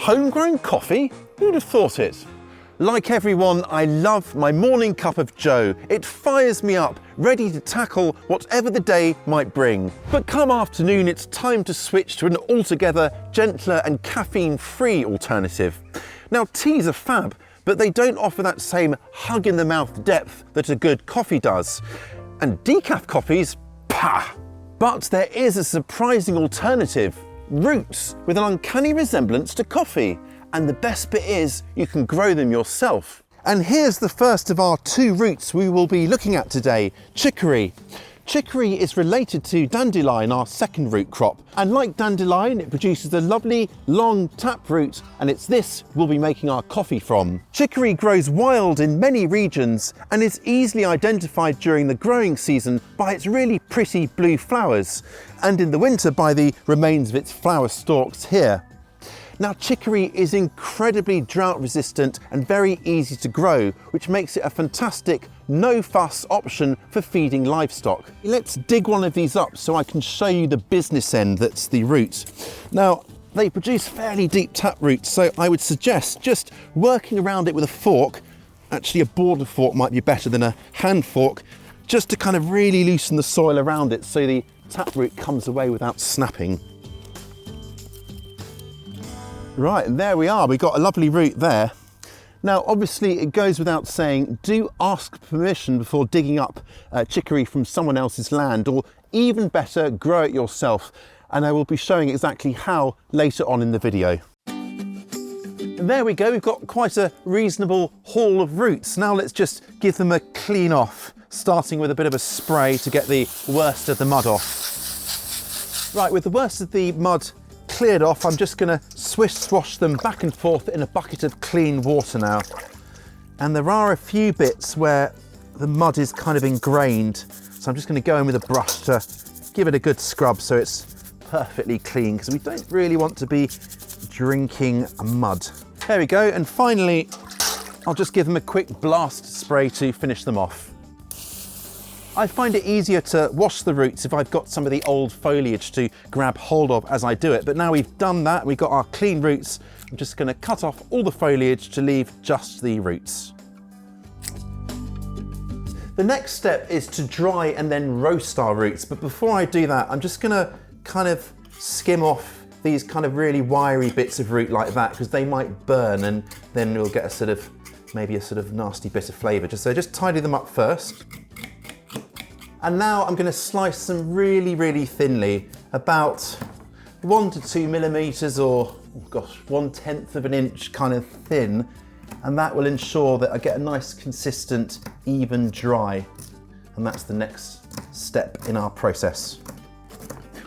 Homegrown coffee? Who'd have thought it? Like everyone, I love my morning cup of joe. It fires me up, ready to tackle whatever the day might bring. But come afternoon, it's time to switch to an altogether gentler and caffeine-free alternative. Now, teas are fab, but they don't offer that same hug-in-the-mouth depth that a good coffee does. And decaf coffees, pah! But there is a surprising alternative. Roots with an uncanny resemblance to coffee. And the best bit is you can grow them yourself. And here's the first of our two roots we will be looking at today, chicory. Chicory is related to dandelion, our second root crop. And like dandelion, it produces a lovely long taproot, and it's this we'll be making our coffee from. Chicory grows wild in many regions and is easily identified during the growing season by its really pretty blue flowers, and in the winter by the remains of its flower stalks here. Now, chicory is incredibly drought resistant and very easy to grow, which makes it a fantastic no-fuss option for feeding livestock. Let's dig one of these up so I can show you the business end that's the root. Now, they produce fairly deep taproots, so I would suggest just working around it with a fork. Actually, a border fork might be better than a hand fork, just to kind of really loosen the soil around it so the taproot comes away without snapping. Right, and there we are, we've got a lovely root there. Now, obviously it goes without saying, do ask permission before digging up chicory from someone else's land, or even better, grow it yourself. And I will be showing exactly how later on in the video. And there we go, we've got quite a reasonable haul of roots. Now let's just give them a clean off, starting with a bit of a spray to get the worst of the mud off. Right, with the worst of the mud cleared off, I'm just going to swish swash them back and forth in a bucket of clean water now. And there are a few bits where the mud is kind of ingrained, so I'm just going to go in with a brush to give it a good scrub so it's perfectly clean, because we don't really want to be drinking mud. There we go, and finally I'll just give them a quick blast spray to finish them off. I find it easier to wash the roots if I've got some of the old foliage to grab hold of as I do it. But now we've done that, we've got our clean roots, I'm just going to cut off all the foliage to leave just the roots. The next step is to dry and then roast our roots. But before I do that, I'm just going to kind of skim off these kind of really wiry bits of root like that, because they might burn and then we'll get a sort of, maybe a sort of nasty bit of flavour. So just tidy them up first. And now I'm going to slice them really, really thinly, about 1 to 2 millimeters, or oh gosh, 1/10 of an inch kind of thin. And that will ensure that I get a nice, consistent, even dry. And that's the next step in our process.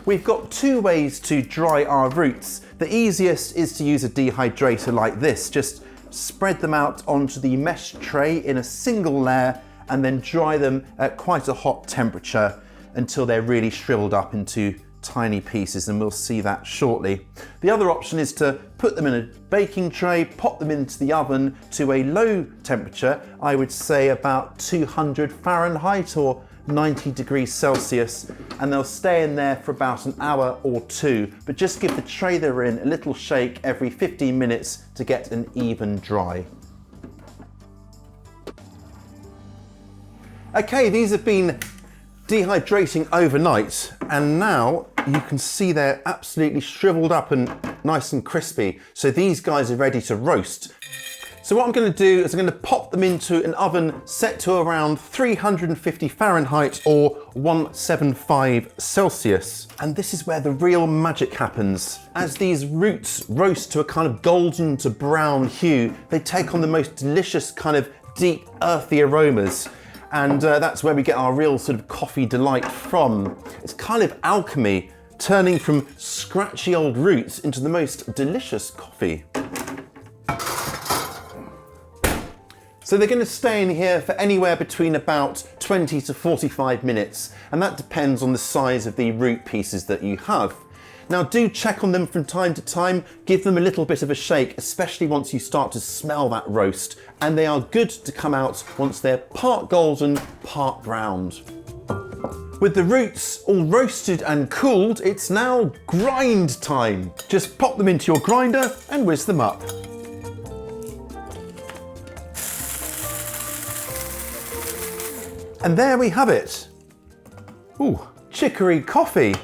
We've got two ways to dry our roots. The easiest is to use a dehydrator like this. Just spread them out onto the mesh tray in a single layer, and then dry them at quite a hot temperature until they're really shriveled up into tiny pieces, and we'll see that shortly. The other option is to put them in a baking tray, pop them into the oven to a low temperature, I would say about 200 Fahrenheit or 90 degrees Celsius, and they'll stay in there for about an hour or two, but just give the tray they're in a little shake every 15 minutes to get an even dry. Okay, these have been dehydrating overnight, and now you can see they're absolutely shriveled up and nice and crispy. So these guys are ready to roast. So what I'm going to do is I'm going to pop them into an oven set to around 350 Fahrenheit or 175 Celsius. And this is where the real magic happens. As these roots roast to a kind of golden to brown hue, they take on the most delicious kind of deep earthy aromas. And that's where we get our real sort of coffee delight from. It's kind of alchemy, turning from scratchy old roots into the most delicious coffee. So they're going to stay in here for anywhere between about 20 to 45 minutes, and that depends on the size of the root pieces that you have. Now do check on them from time to time, give them a little bit of a shake, especially once you start to smell that roast, and they are good to come out once they're part golden, part browned. With the roots all roasted and cooled, it's now grind time. Just pop them into your grinder and whiz them up. And there we have it. Ooh, chicory coffee.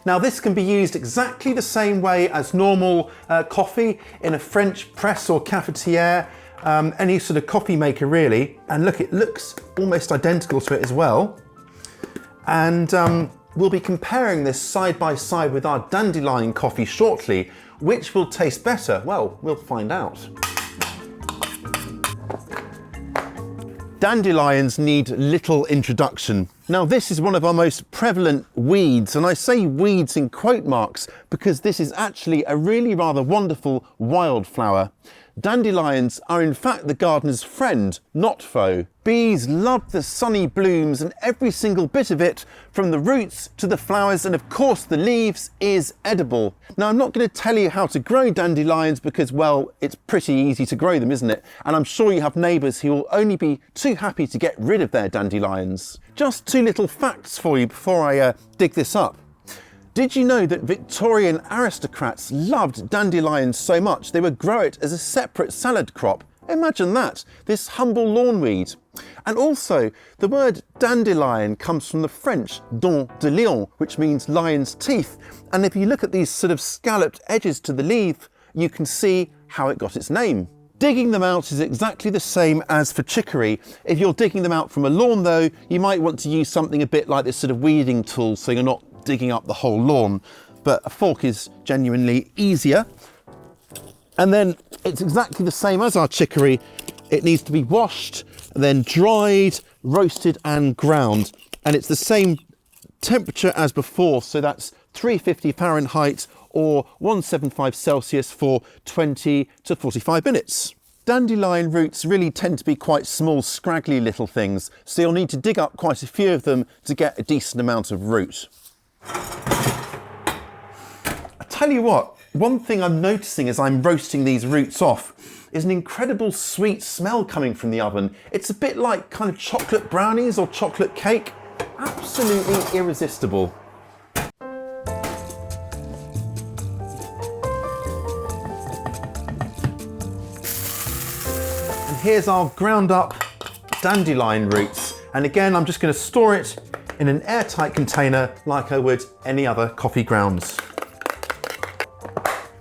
Now this can be used exactly the same way as normal coffee in a French press or cafetiere, any sort of coffee maker really. And look, it looks almost identical to it as well. And we'll be comparing this side by side with our dandelion coffee shortly. Which will taste better? Well, we'll find out. Dandelions need little introduction. Now this is one of our most prevalent weeds, and I say weeds in quote marks because this is actually a really rather wonderful wildflower. Dandelions are in fact the gardener's friend, not foe. Bees love the sunny blooms and every single bit of it, from the roots to the flowers, and of course the leaves, is edible. Now I'm not going to tell you how to grow dandelions because, well, it's pretty easy to grow them, isn't it? And I'm sure you have neighbours who will only be too happy to get rid of their dandelions. Just two little facts for you before I dig this up. Did you know that Victorian aristocrats loved dandelions so much they would grow it as a separate salad crop? Imagine that, this humble lawnweed. And also, the word dandelion comes from the French dandelion, which means lion's teeth. And if you look at these sort of scalloped edges to the leaf, you can see how it got its name. Digging them out is exactly the same as for chicory. If you're digging them out from a lawn though, you might want to use something a bit like this sort of weeding tool so you're not digging up the whole lawn, but a fork is genuinely easier. And then it's exactly the same as our chicory. It needs to be washed, then dried, roasted and ground. And it's the same temperature as before, so that's 350 Fahrenheit or 175 Celsius for 20 to 45 minutes. Dandelion roots really tend to be quite small, scraggly little things, so you'll need to dig up quite a few of them to get a decent amount of root. I tell you what, one thing I'm noticing as I'm roasting these roots off is an incredible sweet smell coming from the oven. It's a bit like kind of chocolate brownies or chocolate cake. Absolutely irresistible. And here's our ground up dandelion roots. And again, I'm just going to store it in an airtight container like I would any other coffee grounds.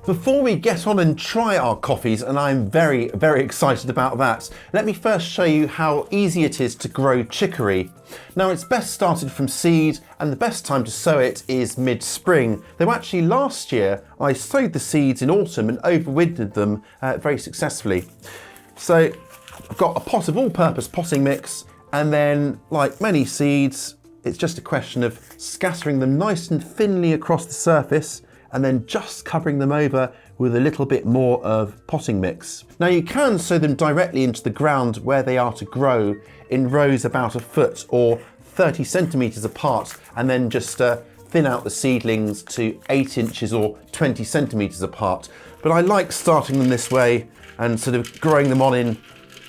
Before we get on and try our coffees, and I'm very, very excited about that, let me first show you how easy it is to grow chicory. Now it's best started from seed, and the best time to sow it is mid-spring. Though actually last year I sowed the seeds in autumn and overwintered them very successfully. So I've got a pot of all-purpose potting mix, and then like many seeds, it's just a question of scattering them nice and thinly across the surface and then just covering them over with a little bit more of potting mix. Now you can sow them directly into the ground where they are to grow in rows about a foot or 30 centimetres apart, and then just thin out the seedlings to 8 inches or 20 centimetres apart. But I like starting them this way and sort of growing them on in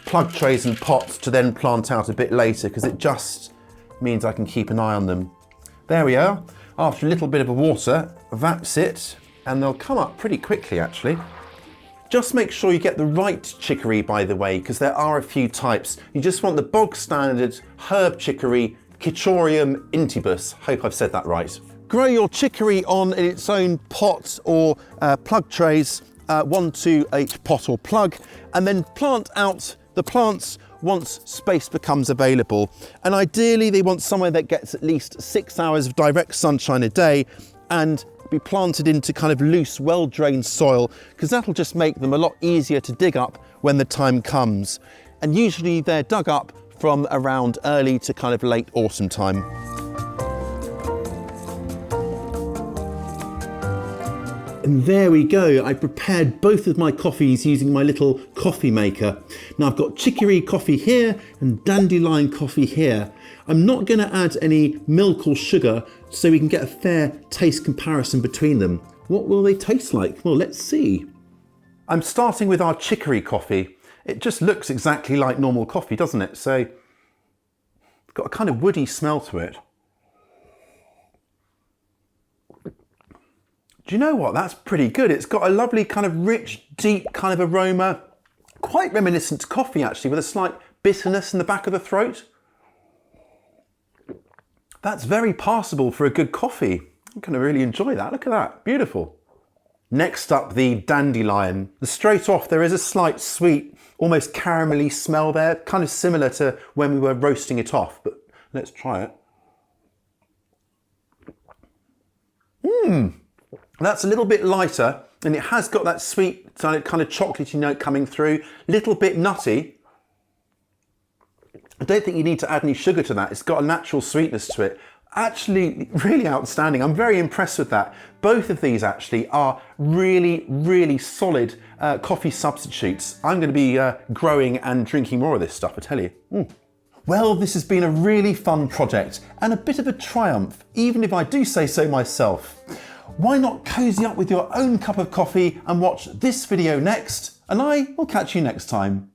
plug trays and pots to then plant out a bit later, because it just means I can keep an eye on them. There we are. After a little bit of water, that's it, and they'll come up pretty quickly actually. Just make sure you get the right chicory, by the way, because there are a few types. You just want the bog standard herb chicory, Cichorium intybus. Hope I've said that right. Grow your chicory on in its own pot or plug trays, 1 to 8 pot or plug, and then plant out the plants once space becomes available. And ideally they want somewhere that gets at least 6 hours of direct sunshine a day and be planted into kind of loose, well-drained soil, because that'll just make them a lot easier to dig up when the time comes. And usually they're dug up from around early to kind of late autumn time. And there we go, I prepared both of my coffees using my little coffee maker. Now I've got chicory coffee here and dandelion coffee here. I'm not going to add any milk or sugar so we can get a fair taste comparison between them. What will they taste like? Well, let's see. I'm starting with our chicory coffee. It just looks exactly like normal coffee, doesn't it? So it's got a kind of woody smell to it. Do you know what? That's pretty good. It's got a lovely kind of rich, deep kind of aroma. Quite reminiscent to coffee actually, with a slight bitterness in the back of the throat. That's very passable for a good coffee. I'm going to really enjoy that. Look at that. Beautiful. Next up, the dandelion. Straight off, there is a slight sweet, almost caramelly smell there, kind of similar to when we were roasting it off, but let's try it. That's a little bit lighter, and it has got that sweet kind of chocolatey note coming through, little bit nutty. I don't think you need to add any sugar to that. It's got a natural sweetness to it. Actually, really outstanding. I'm very impressed with that. Both of these actually are really, really solid coffee substitutes. I'm going to be growing and drinking more of this stuff, I tell you. Well, this has been a really fun project and a bit of a triumph, even if I do say so myself. Why not cozy up with your own cup of coffee and watch this video next? And I will catch you next time.